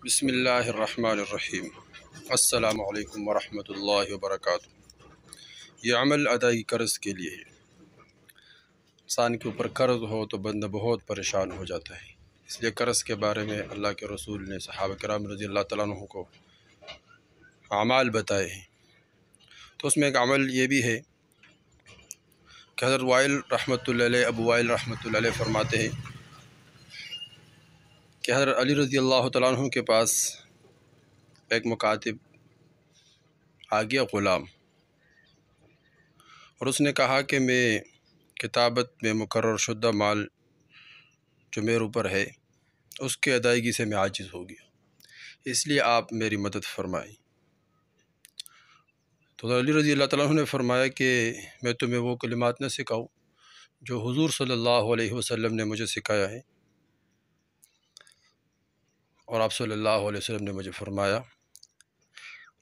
بسم اللہ الرحمن الرحیم۔ السلام علیکم ورحمۃ اللہ وبرکاتہ۔ یہ عمل ادائی قرض کے لیے ہے۔ انسان کے اوپر قرض ہو تو بندہ بہت پریشان ہو جاتا ہے، اس لیے قرض کے بارے میں اللہ کے رسول نے صحابہ کرام رضی اللہ تعالیٰ عنہ کو اعمال بتائے ہیں۔ تو اس میں ایک عمل یہ بھی ہے کہ حضرت وائل رحمۃ اللہ علیہ، ابو وائل رحمۃ اللہ علیہ فرماتے ہیں کہ حضرت علی رضی اللہ تعالیٰ عنہ کے پاس ایک مکاتب آ گیا غلام، اور اس نے کہا کہ میں کتابت میں مقرر شدہ مال جو میرے اوپر ہے اس کے ادائیگی سے میں عاجز ہو گیا، اس لیے آپ میری مدد فرمائیں۔ تو علی رضی اللہ تعالیٰ عنہ نے فرمایا کہ میں تمہیں وہ کلمات نہ سکھاؤں جو حضور صلی اللہ علیہ وسلم نے مجھے سکھایا ہے، اور آپ صلی اللہ علیہ وسلم نے مجھے فرمایا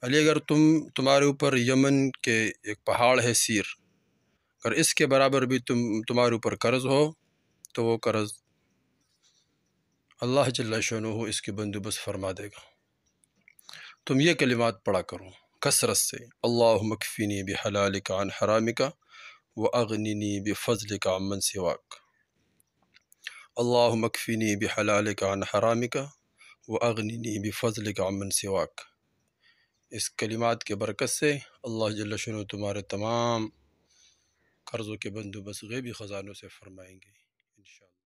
علی، اگر تمہارے اوپر یمن کے ایک پہاڑ ہے سیر، اگر اس کے برابر بھی تمہارے اوپر قرض ہو تو وہ قرض اللہ جل شانہ اس کی بندوبست فرما دے گا۔ تم یہ کلمات پڑھا کرو کثرت سے، اللہم اکفینی بحلالک عن حرامک واغننی بفضلک عمن سواک، اللہم اکفینی بحلالک عن حرامک واغننی بفضلک عمن سواک۔ اس کلمات کے برکت سے اللہ جل شانہ تمہارے تمام قرضوں کے بندوبست غیبی خزانوں سے فرمائیں گے۔